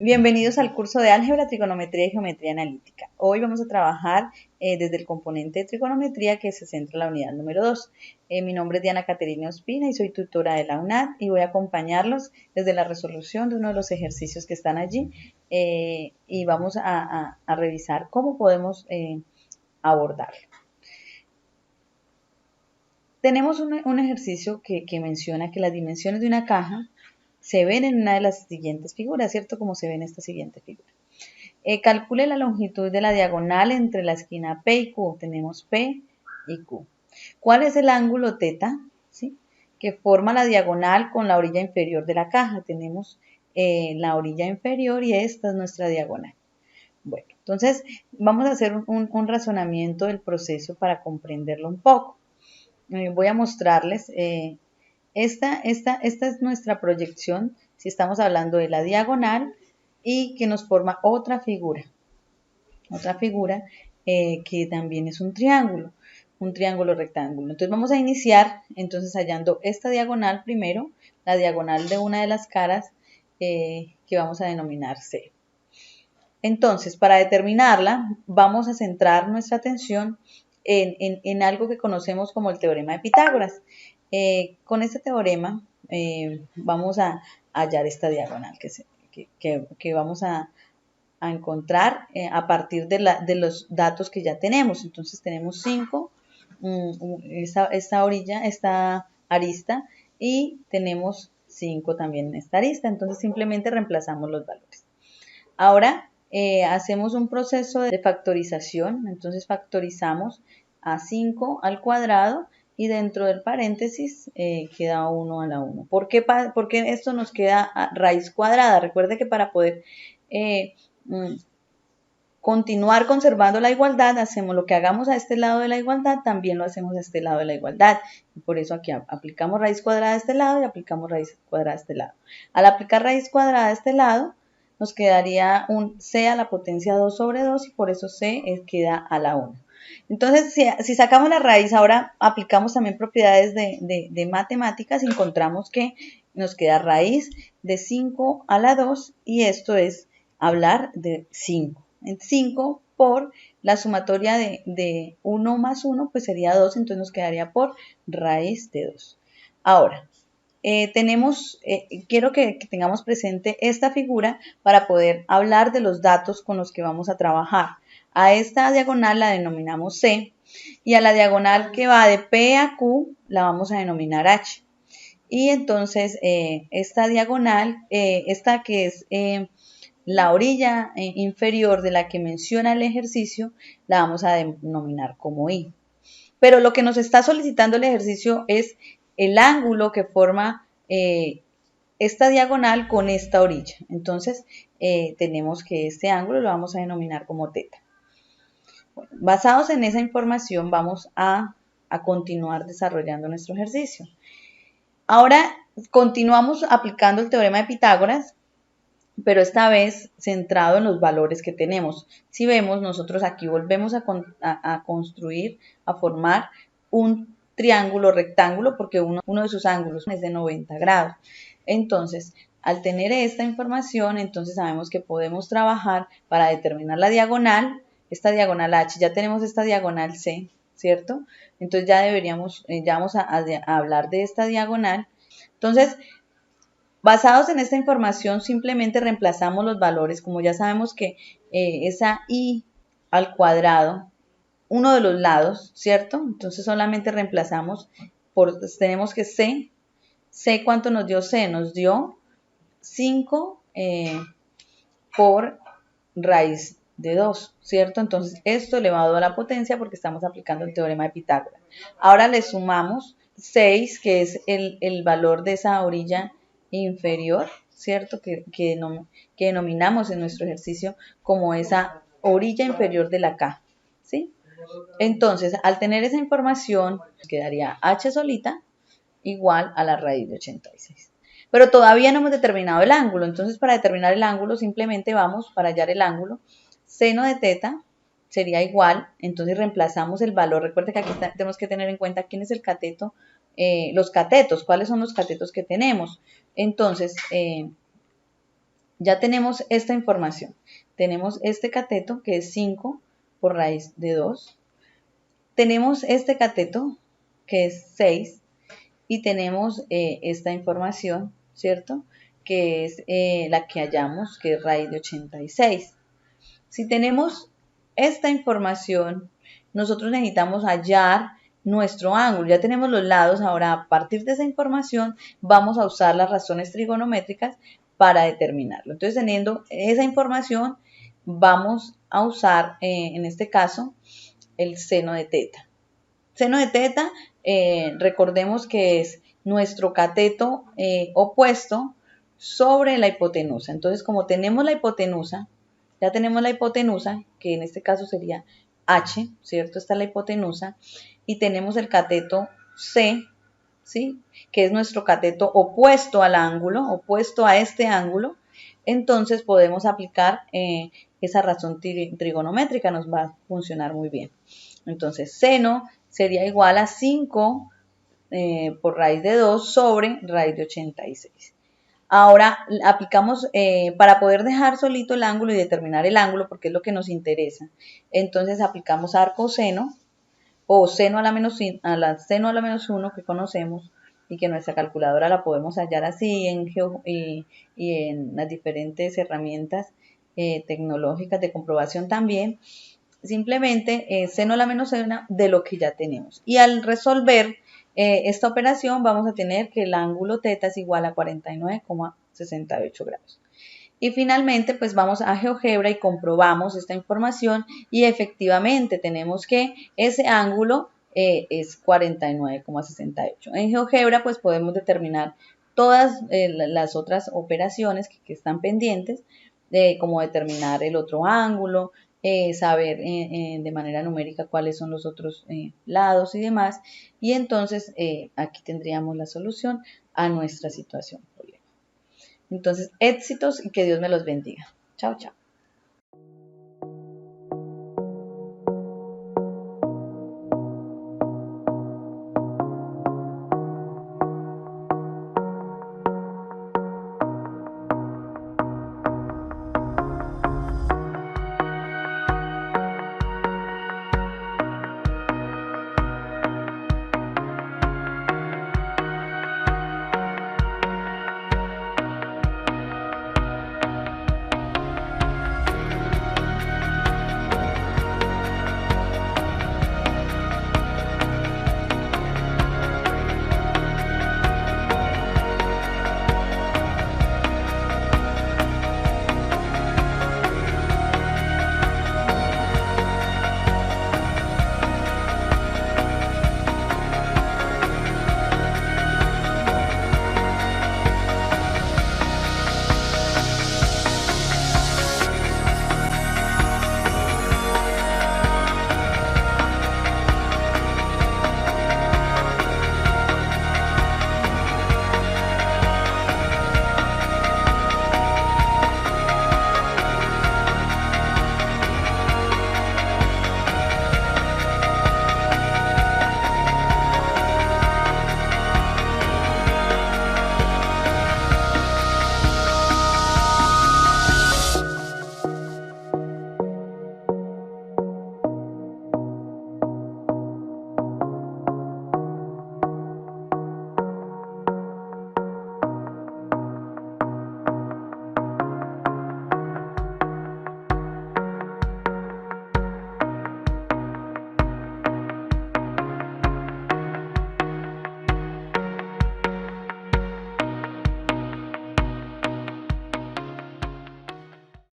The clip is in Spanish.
Bienvenidos al curso de Álgebra, Trigonometría y Geometría Analítica. Hoy vamos a trabajar desde el componente de trigonometría que se centra en la unidad número 2. Mi nombre es Diana Caterina Ospina y soy tutora de la UNAD y voy a acompañarlos desde la resolución de uno de los ejercicios que están allí y vamos a revisar cómo podemos abordarlo. Tenemos un ejercicio que menciona que las dimensiones de una caja se ven en una de las siguientes figuras, ¿cierto? Como se ve en esta siguiente figura. Calcule la longitud de la diagonal entre la esquina P y Q. Tenemos P y Q. ¿Cuál es el ángulo θ? ¿Sí? Que forma la diagonal con la orilla inferior de la caja. Tenemos la orilla inferior y esta es nuestra diagonal. Bueno, entonces vamos a hacer un razonamiento del proceso para comprenderlo un poco. Voy a mostrarles, esta es nuestra proyección, si estamos hablando de la diagonal y que nos forma otra figura que también es un triángulo rectángulo. Entonces vamos a iniciar hallando esta diagonal primero, la diagonal de una de las caras que vamos a denominar C. Entonces, para determinarla, vamos a centrar nuestra atención en algo que conocemos como el teorema de Pitágoras. Con este teorema vamos a hallar esta diagonal que vamos a encontrar a partir de los datos que ya tenemos. Entonces tenemos 5, esta orilla, esta arista, y tenemos 5 también en esta arista. Entonces simplemente reemplazamos los valores. Ahora hacemos un proceso de factorización. Entonces factorizamos a 5 al cuadrado y dentro del paréntesis queda 1 a la 1. ¿Por qué esto nos queda a raíz cuadrada? Recuerde que para poder continuar conservando la igualdad, hacemos lo que hagamos a este lado de la igualdad, también lo hacemos a este lado de la igualdad. Y por eso aquí aplicamos raíz cuadrada a este lado y aplicamos raíz cuadrada a este lado. Al aplicar raíz cuadrada a este lado, nos quedaría un c a la potencia 2 sobre 2 y por eso c queda a la 1. Entonces, si sacamos la raíz, ahora aplicamos también propiedades de matemáticas, encontramos que nos queda raíz de 5 a la 2 y esto es hablar de 5. 5 por la sumatoria de 1 más 1, pues sería 2, entonces nos quedaría por raíz de 2. Ahora, quiero que tengamos presente esta figura para poder hablar de los datos con los que vamos a trabajar. A esta diagonal la denominamos C y a la diagonal que va de P a Q la vamos a denominar H. Y entonces esta diagonal, esta que es la orilla inferior de la que menciona el ejercicio, la vamos a denominar como I. Pero lo que nos está solicitando el ejercicio es el ángulo que forma esta diagonal con esta orilla. Entonces, tenemos que este ángulo lo vamos a denominar como θ. Bueno, basados en esa información, vamos a continuar desarrollando nuestro ejercicio. Ahora, continuamos aplicando el teorema de Pitágoras, pero esta vez centrado en los valores que tenemos. Si vemos, nosotros aquí volvemos a construir, a formar un triángulo rectángulo porque uno de sus ángulos es de 90 grados. Entonces, al tener esta información, entonces sabemos que podemos trabajar para determinar la diagonal, esta diagonal H, ya tenemos esta diagonal C, ¿cierto? Entonces ya vamos a hablar de esta diagonal. Entonces, basados en esta información, simplemente reemplazamos los valores. Como ya sabemos que esa I al cuadrado, uno de los lados, ¿cierto? Entonces solamente reemplazamos, tenemos que C ¿cuánto nos dio C? Nos dio 5 por raíz de 2, ¿cierto? Entonces esto elevado a la potencia porque estamos aplicando el teorema de Pitágoras. Ahora le sumamos 6, que es el valor de esa orilla inferior, ¿cierto? Que denominamos en nuestro ejercicio como esa orilla inferior de la caja, ¿sí? Entonces, al tener esa información, quedaría h solita igual a la raíz de 86. Pero todavía no hemos determinado el ángulo, entonces para determinar el ángulo simplemente vamos para hallar el ángulo, seno de θ sería igual, entonces reemplazamos el valor. Recuerden que aquí tenemos que tener en cuenta quién es el cateto, los catetos, cuáles son los catetos que tenemos. Entonces, ya tenemos esta información. Tenemos este cateto que es 5 por raíz de 2. Tenemos este cateto que es 6 y tenemos esta información, ¿cierto? Que es la que hallamos, que es raíz de 86. Si tenemos esta información, nosotros necesitamos hallar nuestro ángulo. Ya tenemos los lados, ahora a partir de esa información vamos a usar las razones trigonométricas para determinarlo. Entonces, teniendo esa información, vamos a usar, en este caso, el seno de teta. Seno de teta, recordemos que es nuestro cateto opuesto sobre la hipotenusa. Entonces, como tenemos la hipotenusa, ya tenemos la hipotenusa, que en este caso sería H, ¿cierto? Esta es la hipotenusa, y tenemos el cateto C, ¿sí? Que es nuestro cateto opuesto al ángulo, opuesto a este ángulo. Entonces podemos aplicar esa razón trigonométrica, nos va a funcionar muy bien. Entonces, seno sería igual a 5 por raíz de 2 sobre raíz de 86. Ahora aplicamos, para poder dejar solito el ángulo y determinar el ángulo, porque es lo que nos interesa, entonces aplicamos arcoseno o seno a la menos, seno a la menos 1 que conocemos y que nuestra calculadora la podemos hallar así y en las diferentes herramientas tecnológicas de comprobación también. Simplemente seno a la menos 1 de lo que ya tenemos. Y al resolver esta operación vamos a tener que el ángulo θ es igual a 49,68 grados. Y finalmente pues vamos a GeoGebra y comprobamos esta información y efectivamente tenemos que ese ángulo es 49,68. En GeoGebra pues podemos determinar todas las otras operaciones que están pendientes, como determinar el otro ángulo, saber de manera numérica cuáles son los otros lados y demás. Y entonces aquí tendríamos la solución a nuestra situación. Entonces, éxitos y que Dios me los bendiga. Chao, chao.